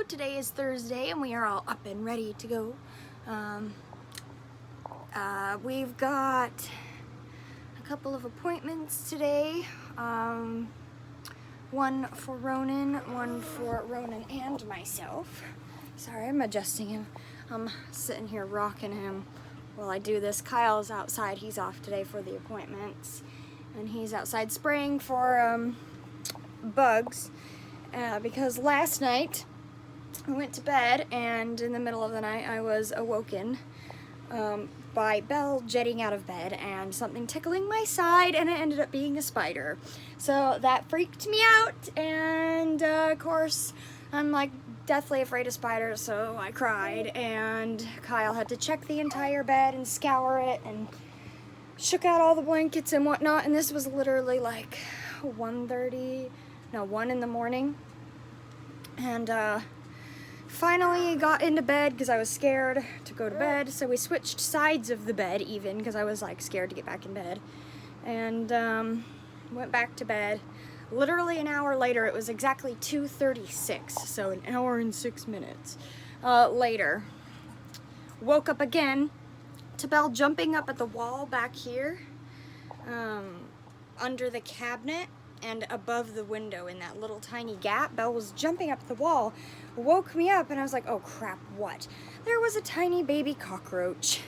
today is Thursday and we are all up and ready to go. We've got a couple of appointments today. One for Ronan and myself. Sorry, I'm adjusting him. I'm sitting here rocking him while I do this. Kyle's outside. He's off today for the appointments. And he's outside spraying for bugs. Because last night I went to bed and in the middle of the night I was awoken by Belle jetting out of bed and something tickling my side, and it ended up being a spider. So that freaked me out, and of course I'm like deathly afraid of spiders, so I cried, and Kyle had to check the entire bed and scour it and shook out all the blankets and whatnot, and this was literally like 1 in the morning. And finally got into bed because I was scared to go to bed, so we switched sides of the bed even because I was like scared to get back in bed, and went back to bed. Literally an hour later, it was exactly 2:36, so an hour and 6 minutes later, woke up again to Belle jumping up at the wall back here, under the cabinet and above the window in that little tiny gap. Belle was jumping up the wall, woke me up, and I was like, oh crap, what? There was a tiny baby cockroach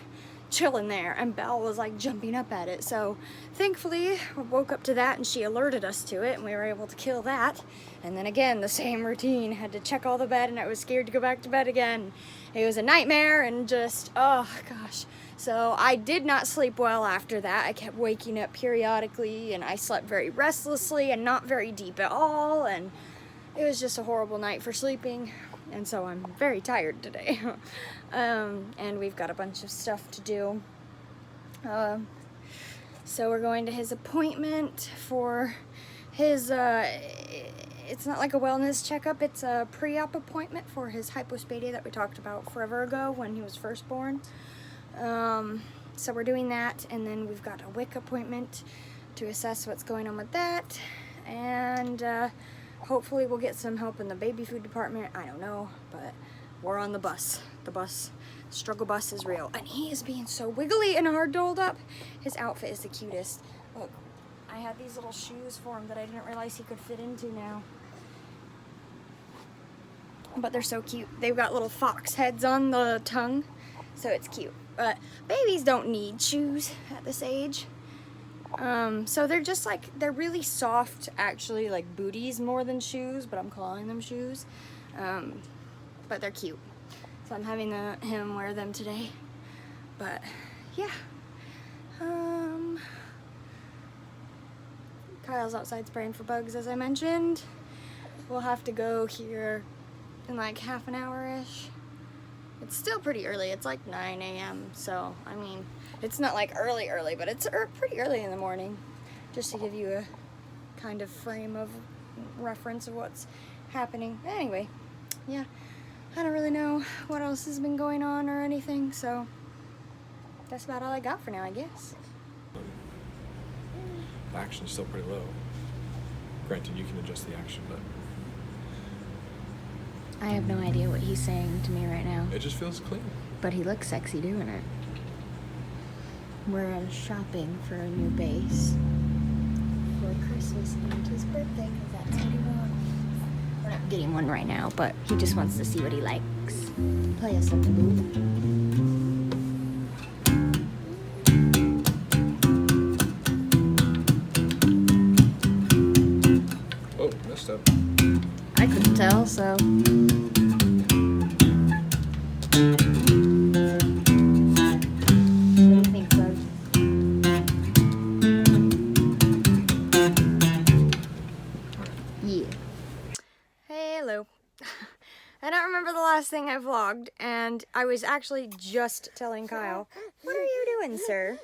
chilling there, and Belle was like jumping up at it. So thankfully I woke up to that and she alerted us to it and we were able to kill that. And then again, the same routine, had to check all the bed, and I was scared to go back to bed again. It was a nightmare, and just, oh gosh. So I did not sleep well after that. I kept waking up periodically, and I slept very restlessly and not very deep at all, and it was just a horrible night for sleeping, and so I'm very tired today. And we've got a bunch of stuff to do. So we're going to his appointment for his, it's not like a wellness checkup, it's a pre-op appointment for his hypospadia that we talked about forever ago when he was first born. So we're doing that, and then we've got a WIC appointment to assess what's going on with that, and hopefully we'll get some help in the baby food department. I don't know, but we're on the bus. The struggle bus is real, and he is being so wiggly and hard to hold up. His outfit is the cutest. Look, I had these little shoes for him that I didn't realize he could fit into now. But they're so cute. They've got little fox heads on the tongue, so it's cute. But babies don't need shoes at this age. So they're just like, they're really soft, actually, like booties more than shoes, but I'm calling them shoes. But they're cute. So I'm having him wear them today. But yeah. Kyle's outside spraying for bugs, as I mentioned. We'll have to go here in like half an hour-ish. It's still pretty early. It's like 9 a.m. So, I mean, it's not like early, but it's pretty early in the morning. Just to give you a kind of frame of reference of what's happening. Anyway, yeah, I don't really know what else has been going on or anything, so that's about all I got for now, I guess. The action is still pretty low. Granted, you can adjust the action, but I have no idea what he's saying to me right now. it just feels clean. But he looks sexy doing it. We're shopping for a new bass for Christmas and his birthday, because that's what he wants. We're not getting one right now, but he just wants to see what he likes. Play us something, boo. Oh, messed up. I couldn't tell, so. Hello. I don't remember the last thing I vlogged, and I was actually just telling Kyle, what are you doing, sir?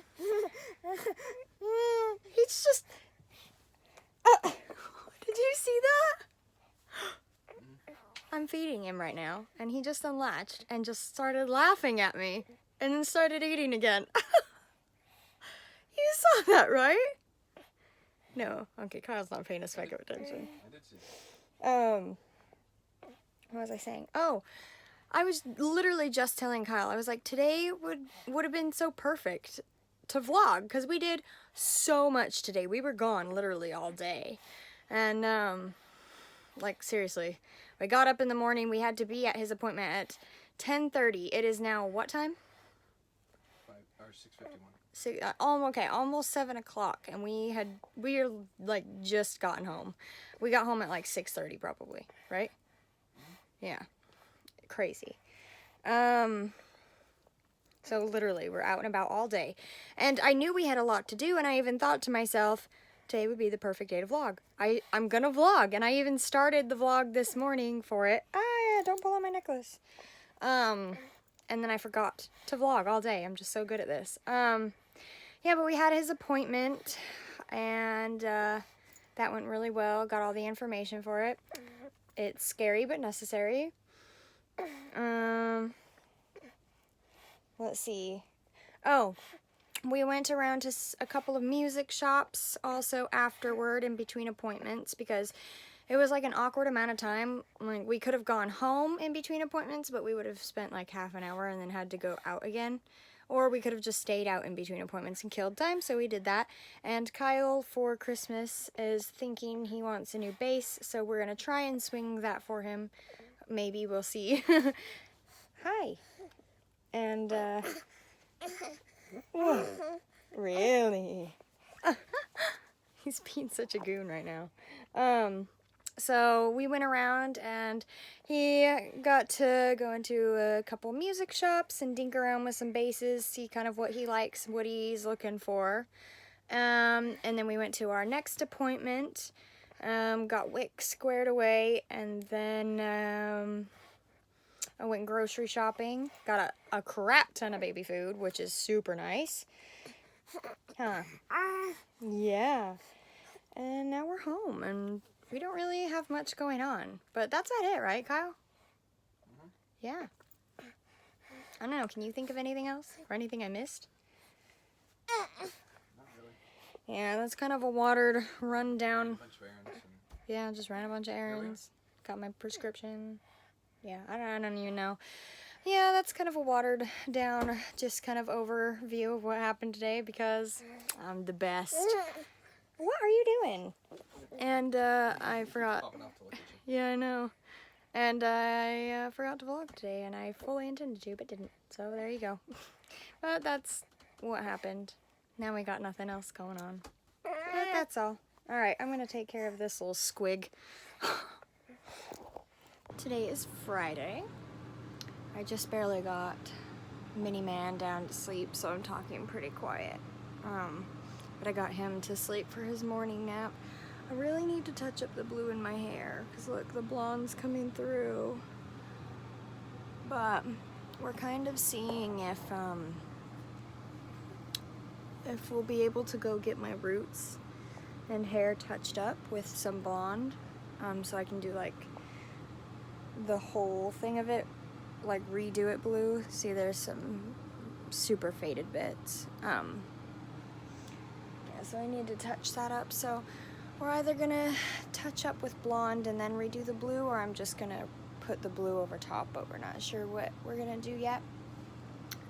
He's just... did you see that? I'm feeding him right now, and he just unlatched and just started laughing at me, and then started eating again. You saw that, right? No. Okay, Kyle's not paying a speck of attention. what was I saying? Oh, I was literally just telling Kyle, I was like, today would have been so perfect to vlog because we did so much today. We were gone literally all day. And like seriously, we got up in the morning. We had to be at his appointment at 10:30. It is now what time? 6:51. Okay, almost 7 o'clock, and we're like just gotten home. We got home at like 6:30 probably, right? Yeah, crazy. So literally, we're out and about all day, and I knew we had a lot to do, and I even thought to myself, today would be the perfect day to vlog. I'm gonna vlog, and I even started the vlog this morning for it. Ah, don't pull on my necklace. And then I forgot to vlog all day. I'm just so good at this. Yeah, but we had his appointment, and that went really well. Got all the information for it. It's scary but necessary. Let's see. Oh, we went around to a couple of music shops also afterward in between appointments because it was like an awkward amount of time. Like we could have gone home in between appointments, but we would have spent like half an hour and then had to go out again. Or we could have just stayed out in between appointments and killed time, so we did that. And Kyle, for Christmas, is thinking he wants a new bass, so we're going to try and swing that for him. Maybe, we'll see. Hi. And, whoa, really? He's being such a goon right now. So we went around and he got to go into a couple music shops and dink around with some basses, see kind of what he likes, what he's looking for. And then we went to our next appointment, got Wick squared away, and then I went grocery shopping, got a crap ton of baby food, which is super nice. Huh. Yeah. And now we're home, and we don't really have much going on. But that's about it, right, Kyle? Mm-hmm. Yeah. I don't know. Can you think of anything else? Or anything I missed? Not really. Yeah, that's kind of a watered rundown. A bunch of errands and Yeah, just ran a bunch of errands. Got my prescription. Yeah, I don't even know. Yeah, that's kind of a watered down, just kind of overview of what happened today because I'm the best. What are you doing? And I forgot. popping off to look at you. Yeah, I know. And I forgot to vlog today, and I fully intended to, but didn't. So there you go. But that's what happened. Now we got nothing else going on. But that's all. All right, I'm gonna take care of this little squig. Today is Friday. I just barely got Mini Man down to sleep, so I'm talking pretty quiet. But I got him to sleep for his morning nap. I really need to touch up the blue in my hair, because look, the blonde's coming through. But we're kind of seeing if we'll be able to go get my roots and hair touched up with some blonde, so I can do like the whole thing of it, like redo it blue. See, there's some super faded bits. Yeah, so I need to touch that up. So we're either gonna touch up with blonde and then redo the blue, or I'm just gonna put the blue over top, but we're not sure what we're gonna do yet.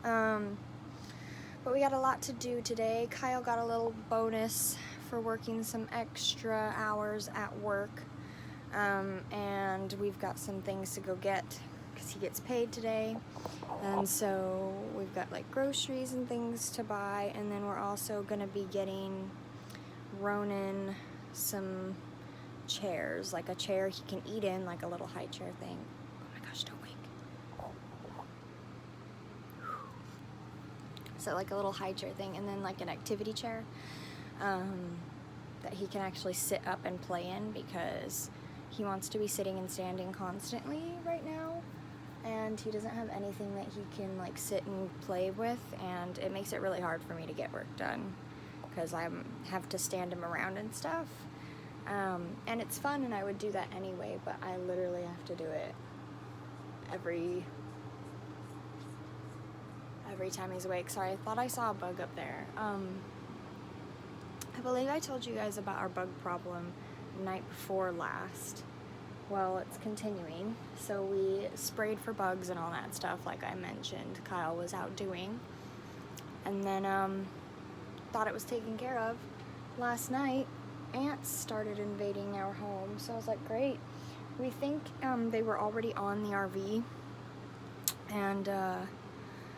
But we got a lot to do today. Kyle got a little bonus for working some extra hours at work. And we've got some things to go get because he gets paid today. And so we've got like groceries and things to buy. And then we're also gonna be getting Ronan some chairs, like a chair he can eat in, like a little high chair thing. Oh my gosh, don't wake. So like a little high chair thing, and then like an activity chair that he can actually sit up and play in, because he wants to be sitting and standing constantly right now, and he doesn't have anything that he can like sit and play with, and it makes it really hard for me to get work done because I have to stand him around and stuff. And it's fun, and I would do that anyway, but I literally have to do it every time he's awake. Sorry, I thought I saw a bug up there. I believe I told you guys about our bug problem the night before last. well, it's continuing. So we sprayed for bugs and all that stuff, like I mentioned, Kyle was out doing. And then thought it was taken care of. Last night, ants started invading our home, so I was like, great. We think they were already on the RV, and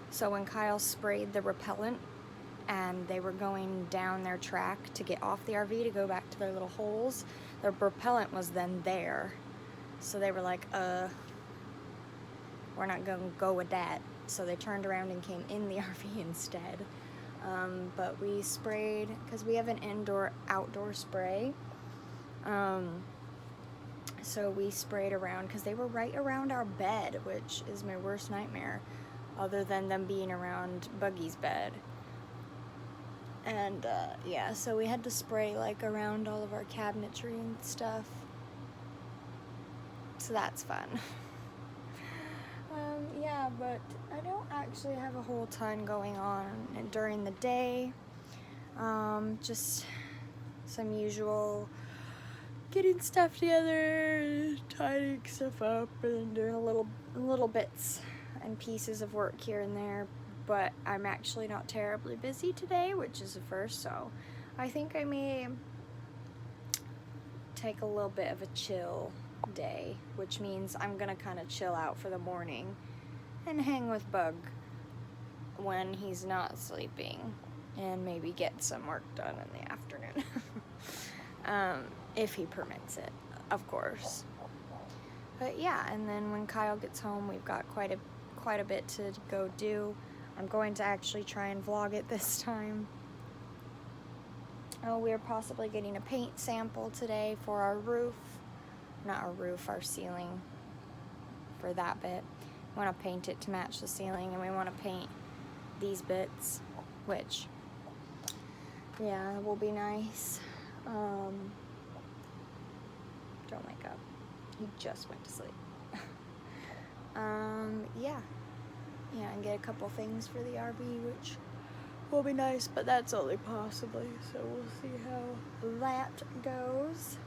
so when Kyle sprayed the repellent and they were going down their track to get off the RV to go back to their little holes, the repellent was then there. So they were like, we're not gonna go with that. So they turned around and came in the RV instead. But we sprayed, because we have an indoor-outdoor spray. So we sprayed around, because they were right around our bed, which is my worst nightmare, other than them being around Buggy's bed. And yeah, so we had to spray like around all of our cabinetry and stuff. So that's fun. Yeah, but I don't actually have a whole ton going on during the day. Just some usual getting stuff together, tidying stuff up, and doing little bits and pieces of work here and there. But I'm actually not terribly busy today, which is a first, so I think I may take a little bit of a chill day, which means I'm gonna kind of chill out for the morning and hang with Bug when he's not sleeping, and maybe get some work done in the afternoon. If he permits it, of course. But yeah, and then when Kyle gets home, we've got quite a bit to go do. I'm going to actually try and vlog it this time. Oh, we're possibly getting a paint sample today for our roof. Not our roof, our ceiling. For that bit. We want to paint it to match the ceiling, and we want to paint these bits, which, yeah, will be nice. Don't wake up. He just went to sleep. Yeah. Yeah, and get a couple things for the RV, which will be nice, but that's only possibly, so we'll see how that goes.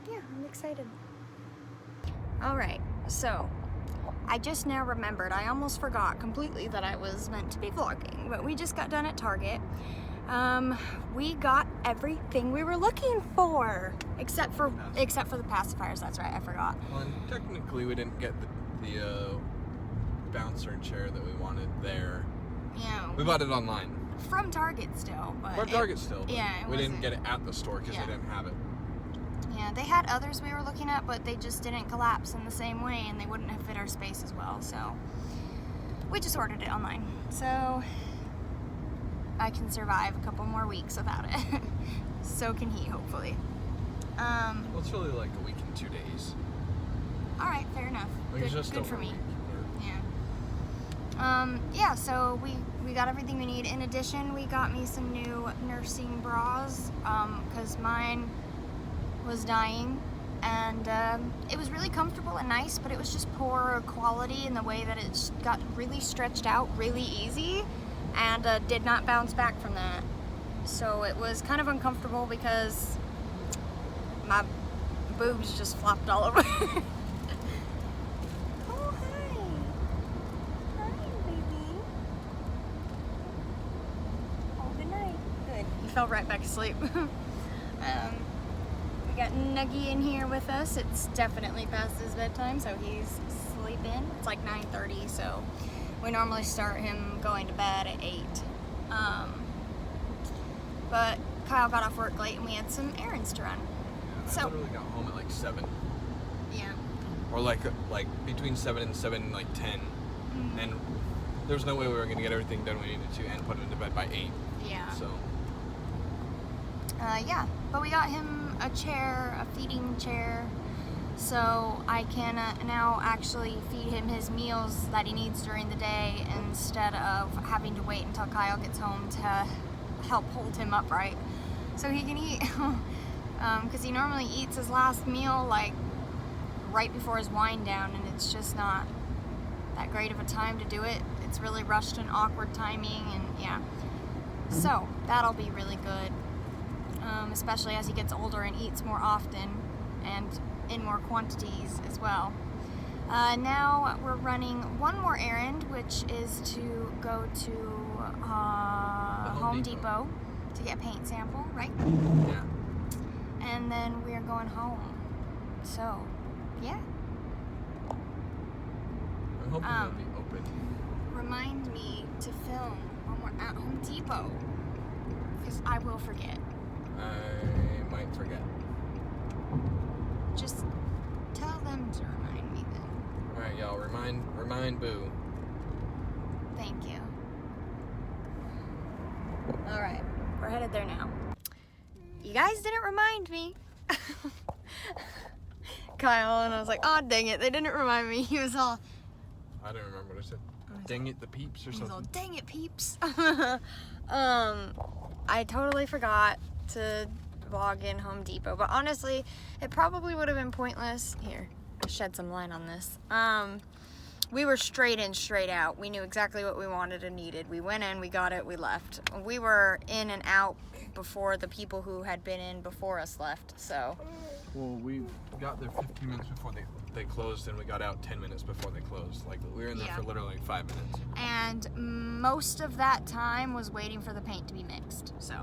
Yeah, I'm excited. Alright, so I just now remembered, I almost forgot completely that I was meant to be vlogging, but we just got done at Target. We got everything we were looking for, except for the pacifiers. That's right, I forgot. Well, and technically we didn't get the bouncer chair that we wanted there. Yeah. We bought it online. From Target still, but From Target still. Yeah, we didn't get it at the store because Yeah. they didn't have it. Yeah, they had others we were looking at, but they just didn't collapse in the same way, and they wouldn't have fit our space as well, so we just ordered it online. So I can survive a couple more weeks without it. So can he, hopefully. Well, it's really like a week and 2 days. Alright, fair enough. Like it's just good over for a me. week. Yeah. Yeah, so we got everything we need. In addition, we got me some new nursing bras, because mine was dying, and it was really comfortable and nice, but it was just poor quality in the way that it got really stretched out really easy, and did not bounce back from that. So it was kind of uncomfortable because my boobs just flopped all over. Oh, hi. Hi, baby. Oh, good night. Good. He fell right back asleep. We got Nuggy in here with us. It's definitely past his bedtime, so he's sleeping. It's like 9:30, so we normally start him going to bed at 8. But Kyle got off work late and we had some errands to run. Yeah, So- I literally got home at like 7. Yeah. Or like between 7 and 7:10. Mm-hmm. And there was no way we were going to get everything done we needed to and put him to bed by 8. Yeah. So Yeah, but we got him a chair, a feeding chair, so I can now actually feed him his meals that he needs during the day instead of having to wait until Kyle gets home to help hold him upright so he can eat. Because he normally eats his last meal like right before his wind down, and it's just not that great of a time to do it. It's really rushed and awkward timing, and yeah. So that'll be really good. Especially as he gets older and eats more often, and in more quantities as well. Now we're running one more errand, which is to go to Home Depot to get a paint sample, right? Yeah. And then we're going home. So, yeah. I'm hoping they'll be open. Remind me to film when we're at Home Depot, because I will forget. I might forget. Just tell them to remind me then. Alright, y'all, remind Boo. Thank you. Alright, we're headed there now. You guys didn't remind me. Kyle, and I was like, oh dang it, they didn't remind me. He was all, I don't remember what I said. Dang it, the peeps or he was all, something. dang it, peeps. I totally forgot to log in Home Depot, but honestly, it probably would have been pointless. Here, I'll shed some light on this. We were straight in, straight out. We knew exactly what we wanted and needed. We went in, we got it, we left. We were in and out before the people who had been in before us left, so. Well, we got there 15 minutes before they closed, and we got out 10 minutes before they closed. Like, we were in there Yeah. for literally 5 minutes. And most of that time was waiting for the paint to be mixed, so.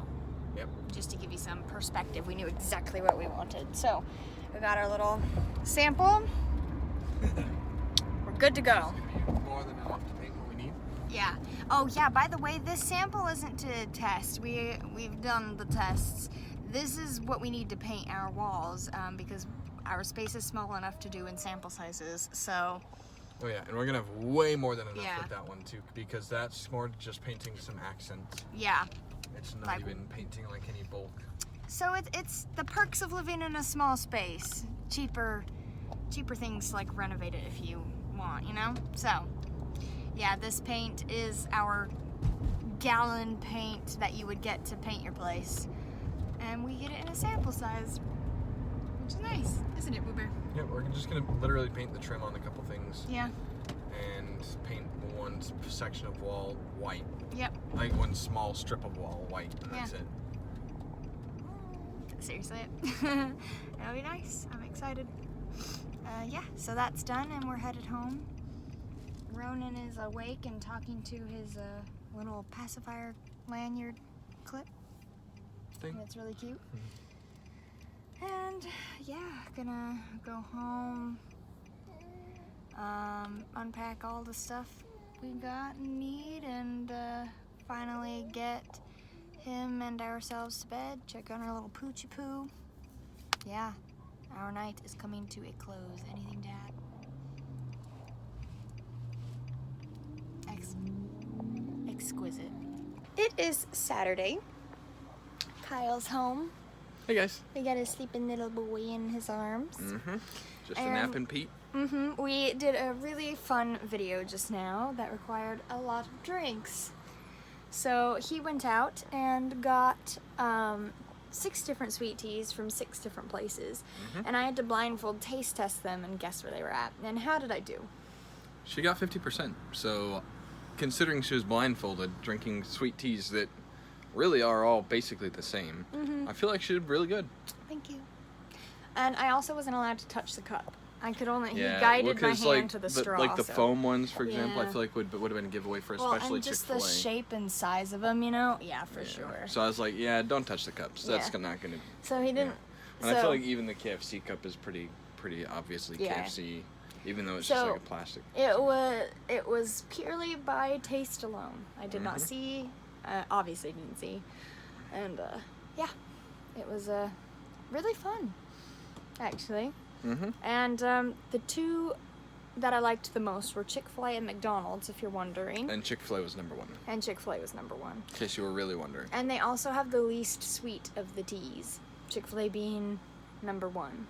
Yep. Just to give you some perspective, we knew exactly what we wanted. So, we got our little sample. We're good to go. It's gonna be more than enough to paint what we need. Yeah. Oh yeah, by the way, this sample isn't to test. We've done the tests. This is what we need to paint our walls because our space is small enough to do in sample sizes. So, Oh yeah, and we're gonna have way more than enough Yeah. with that one too, because that's more just painting some accents. yeah. It's not Like- even painting like any bulk. So it's the perks of living in a small space. Cheaper things like renovate it if you want, you know? So, yeah, this paint is our gallon paint that you would get to paint your place. And we get it in a sample size, which is nice, isn't it, Boo Bear? Yeah, we're just gonna literally paint the trim on a couple things Yeah. and paint one section of wall white. Yep. Like one small strip of wall white, and that's Yeah. it. Seriously. That'll be nice. I'm excited. Yeah, so that's done and we're headed home. Ronan is awake and talking to his little pacifier lanyard clip. Thing. It's really cute. And yeah, gonna go home, unpack all the stuff we got and need, and finally get him and ourselves to bed, check on our little poochie poo. Yeah, our night is coming to a close. Anything to add? Exquisite. It is Saturday. Kyle's home. Hey guys. We got a sleeping little boy in his arms. Mm-hmm. Just a And- napping Pete. We did a really fun video just now that required a lot of drinks. So he went out and got 6 different sweet teas from 6 different places. And I had to blindfold taste test them and guess where they were at. And how did I do? She got 50%. So, considering she was blindfolded, drinking sweet teas that really are all basically the same, I feel like she did really good. Thank you. And I also wasn't allowed to touch the cup. I could only, Yeah, he guided well, my 'cause, hand to the straw. Like the so. foam ones, for example, I Yeah. feel like would have been a giveaway for Well, especially and just Chick-fil-A. the shape and size of them, you know? Yeah, for sure. So I was like, yeah, don't touch the cups. That's Yeah. not gonna. So he didn't. And I feel like even the KFC cup is pretty obviously Yeah. KFC, even though it's just So- like a plastic. It was purely by taste alone. I did not see, obviously didn't see, and yeah, it was really fun, actually. And the 2 that I liked the most were Chick-fil-A and McDonald's, if you're wondering, And Chick-fil-A was number 1, and Chick-fil-A was number 1. in case you were really wondering. And they also have the least sweet of the teas. Chick-fil-A being number 1,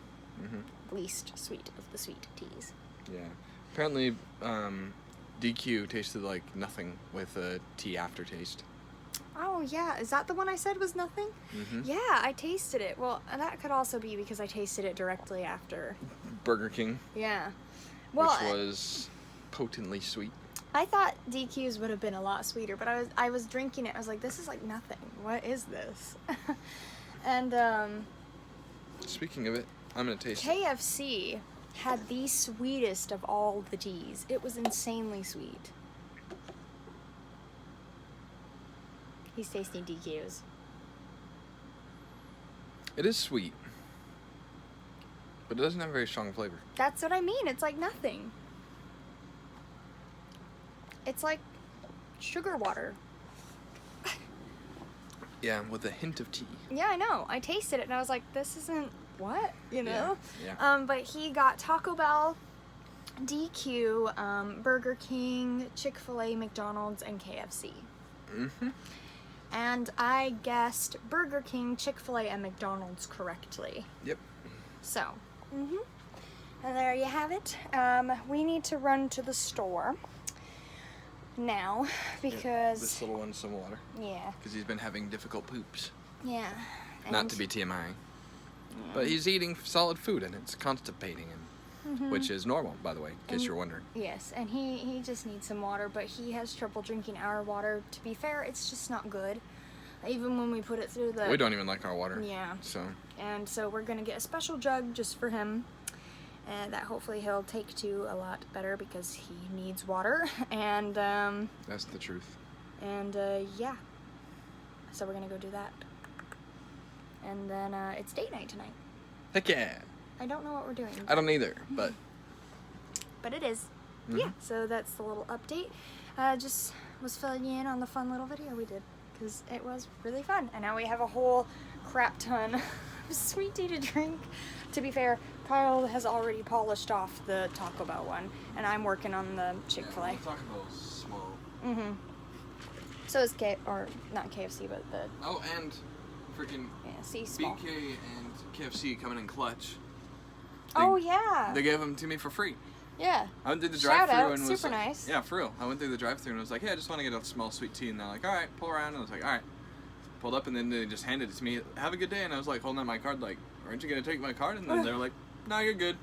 least sweet of the sweet teas. Yeah. Apparently, DQ tasted like nothing with a tea aftertaste. Oh yeah, is that the one I said was nothing? Yeah, I tasted it. Well, that could also be because I tasted it directly after. Burger King, Yeah. Well, which was potently sweet. I thought DQ's would have been a lot sweeter, but I was drinking it. I was like, this is like nothing. What is this? And Speaking of it, I'm gonna taste it. KFC had the sweetest of all the teas. It was insanely sweet. He's tasting DQs. It is sweet, but it doesn't have a very strong flavor. That's what I mean. It's like nothing. It's like sugar water. Yeah, with a hint of tea. Yeah, I know. I tasted it and I was like, this isn't what? You know? Yeah. But he got Taco Bell, DQ, Burger King, Chick-fil-A, McDonald's, and KFC. Mm-hmm. And I guessed Burger King, Chick-fil-A, and McDonald's correctly. Yep. So, and there you have it. We need to run to the store now because This little one's some water. yeah, Because he's been having difficult poops. yeah. Not to be TMI. But he's eating solid food and it's constipating him. Which is normal, by the way, in case you're wondering. Yes, and he just needs some water, but he has trouble drinking our water. To be fair, it's just not good. Even when we put it through the... We don't even like our water. Yeah. So, And so we're going to get a special jug just for him. And that hopefully he'll take to a lot better because he needs water. And, that's the truth. yeah. So we're going to go do that. And then it's date night tonight. Heck yeah. I don't know what we're doing. I don't either, but But it is. Yeah, so that's the little update. Just was filling you in on the fun little video we did because it was really fun. And now we have a whole crap ton of sweet tea to drink. To be fair, Kyle has already polished off the Taco Bell one, and I'm working on the Chick-fil-A. Taco Bell's small. So is not KFC, but the Oh, and freaking small. BK and KFC coming in clutch. Oh yeah. They gave them to me for free. Yeah. I went through the Shout drive-thru out, and was super like, nice. Yeah, for real. I went through the drive-thru and was like, "Hey, I just want to get a small sweet tea." And they're like, "All right, pull around." And I was like, "All right." Pulled up and then they just handed it to me. "Have a good day." And I was like, holding out my card, like, "Aren't you gonna take my card?" And then they're like, "No, you're good.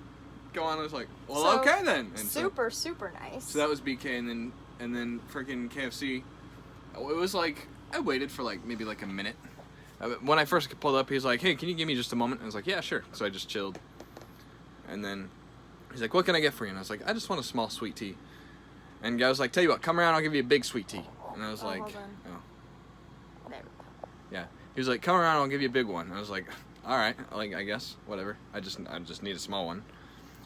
Go on." I was like, "Well, So, okay then." And super nice. So that was BK, and then freaking KFC. It was like I waited for like maybe like a minute. When I first pulled up, he was like, "Hey, can you give me just a moment?" And I was like, "Yeah, sure." So I just chilled. And then he's like, "What can I get for you?" And I was like, "I just want a small sweet tea." And the guy was like, "Tell you what, come around, I'll give you a big sweet tea." And I was like, hold on. "Oh, There we go. yeah." He was like, "Come around, I'll give you a big one." And I was like, "All right, like I guess whatever. I just need a small one."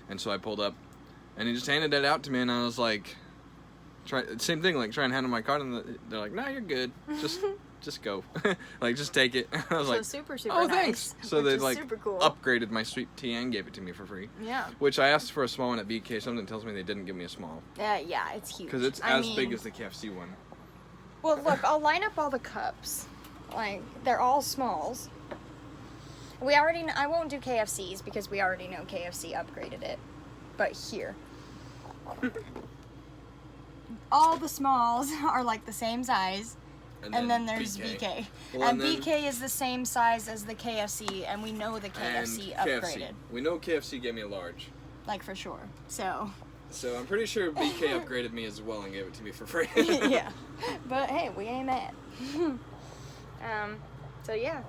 And so I pulled up, and he just handed it out to me, and I was like, same thing, like trying to hand him my card, and they're like, "No, you're good. Just go. Like, just take it." I was So like, super "Oh, nice. thanks." So which they is like super cool. upgraded my sweet tea and gave it to me for free. Yeah. Which I asked for a small one at BK. Something tells me they didn't give me a small Yeah, it's huge. because it's as big as the KFC one. Well, look, I'll line up all the cups. Like, they're all smalls. I won't do KFC's because we already know KFC upgraded it. But here. All the smalls are like the same size. And then there's BK. Well, and BK is the same size as the KFC, and we know the KFC upgraded. We know KFC gave me a large. Like, for sure. So, So I'm pretty sure BK upgraded me as well and gave it to me for free. yeah. But hey, we ain't mad. So yeah,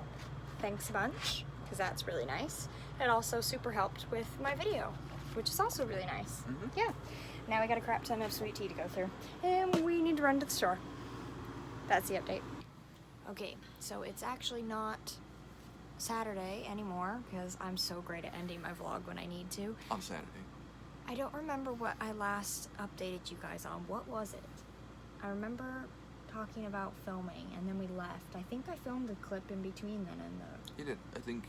thanks a bunch, because that's really nice. It also super helped with my video, which is also really nice. Yeah. Now we got a crap ton of sweet tea to go through, and we need to run to the store. That's the update. Okay, so it's actually not Saturday anymore, because I'm so great at ending my vlog when I need to. On Saturday. I don't remember what I last updated you guys on. What was it? I remember talking about filming, and then we left. I think I filmed a clip in between then and the... You did, I think.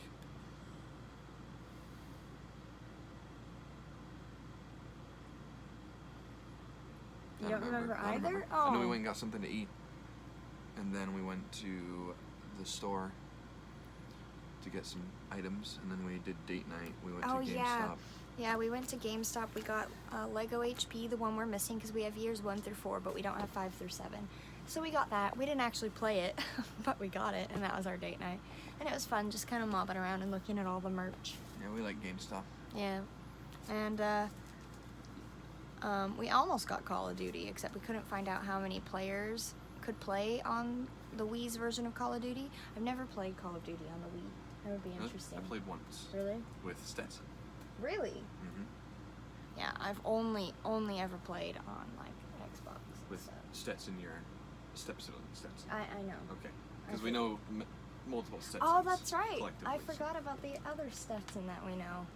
You don't remember I either? remember. Oh. I know we went and got something to eat, and then we went to the store to get some items, and then we did date night. We went to GameStop. Yeah. Yeah, we went to GameStop. We got Lego HP, the one we're missing because we have years 1 through 4, but we don't have 5 through 7. So we got that. We didn't actually play it, but we got it, and that was our date night. And it was fun just kind of mobbing around and looking at all the merch. Yeah, we like GameStop. Yeah. And we almost got Call of Duty, except we couldn't find out how many players could play on the Wii's version of Call of Duty. I've never played Call of Duty on the Wii. That would be interesting. I played once Really? with Stetson. Really? Mm-hmm. Yeah, I've only ever played on like Xbox. With so. Stetson, your Stetson. I know. Okay. Because we know multiple Stetsons. Oh, that's right. collectively, I forgot about the other Stetson that we know.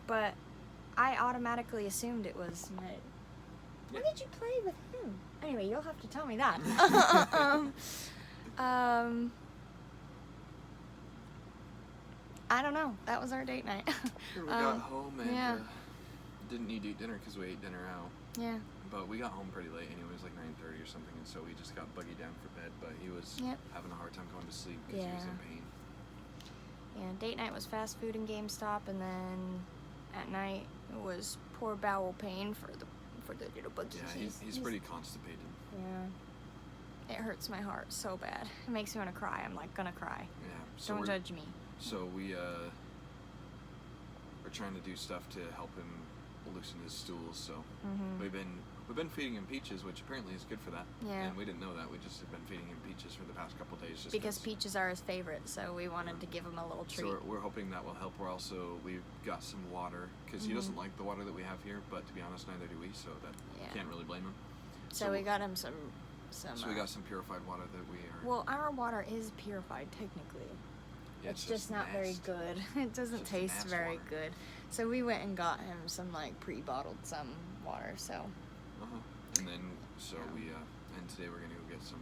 But I automatically assumed it was Meg. When Yeah. did you play with him? Anyway, you'll have to tell me that. I don't know. That was our date night. We got home and yeah. didn't need to eat dinner because we ate dinner out. Yeah. But we got home pretty late anyway. It was like 9:30 or something, and so we just got Buggy down for bed. But he was Yep. having a hard time going to sleep because he was in Yeah. pain. Yeah, date night was fast food and GameStop, and then at night it was poor bowel pain for the little buggy. Yeah, he's pretty constipated. Yeah. It hurts my heart so bad. It makes me want to cry. I'm like gonna cry. Yeah. So Don't we're, judge me. So we are trying to do stuff to help him loosen his stools. So Mhm. we've been feeding him peaches, which apparently is good for that. Yeah. And we didn't know that. We just have been feeding him peaches for the past couple of days. Just Because peaches are his favorite, so we wanted to give him a little treat. So we're hoping that will help. We've got some water because he doesn't like the water that we have here. But to be honest, neither do we. So that Yeah. can't really blame him. So we got him some. So we got some purified water that we are. Well, our water is purified technically. Yeah, It's just not very nasty. good. It doesn't Just taste nasty very water. good. So we went and got him some like pre-bottled some water. So Uh-huh. And then Yeah. we and today we're gonna go get some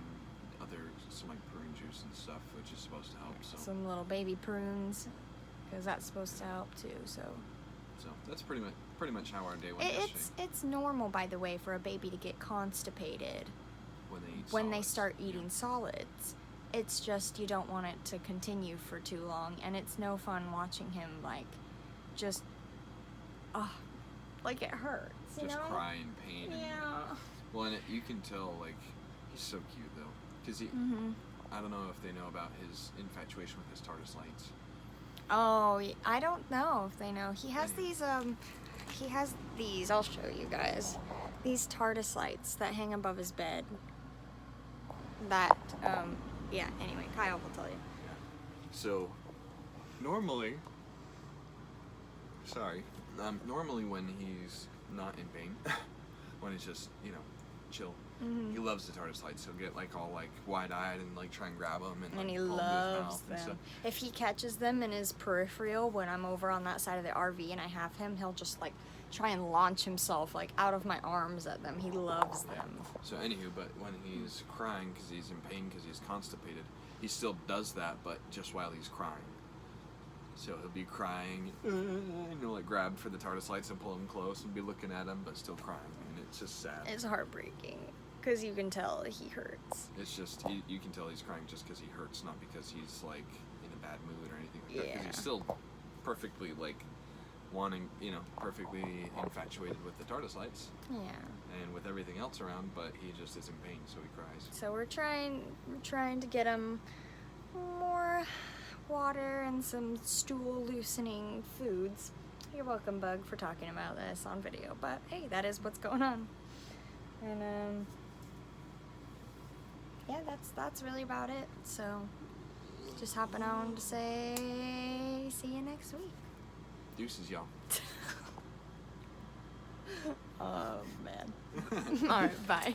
like prune juice and stuff, which is supposed to help. So some little baby prunes, because that's supposed to help too. So that's pretty much how our day went yesterday. it's normal, by the way, for a baby to get constipated When they they eat solids. start Yeah. eating solids. It's just you don't want it to continue for too long, and it's no fun watching him like just like it hurts, you Just know? cry in pain. And, Yeah. well, and you can tell like he's so cute though, because he. Mhm. I don't know if they know about his infatuation with his TARDIS lights. Oh, I don't know if they know. He has Anyway. these, I'll show you guys. These TARDIS lights that hang above his bed. That, yeah, anyway, Kyle will tell you. So, normally when he's not in pain, when he's just, chill, he loves the TARDIS lights. He'll get like all like wide-eyed and like try and grab them and like And he pull 'em to his loves mouth and stuff. them. If he catches them in his peripheral when I'm over on that side of the RV and I have him, he'll just like try and launch himself like out of my arms at them. He loves them. So anywho, but when he's crying because he's in pain because he's constipated, he still does that, but just while he's crying. So he'll be crying, and he'll like grab for the TARDIS lights and pull him close and be looking at him, but still crying, and it's just sad. It's heartbreaking because you can tell he hurts. It's just you can tell he's crying just because he hurts, not because he's like in a bad mood or anything like that. Because Yeah. he's still perfectly like wanting, perfectly infatuated with the TARDIS lights Yeah. and with everything else around, but he just is in pain, so he cries. So we're trying to get him more water and some stool loosening foods. You're welcome, Bug, for talking about this on video, but hey, that is what's going on. And yeah, that's really about it. So just hopping on to say see you next week. Deuces, y'all. Oh man. All right, bye.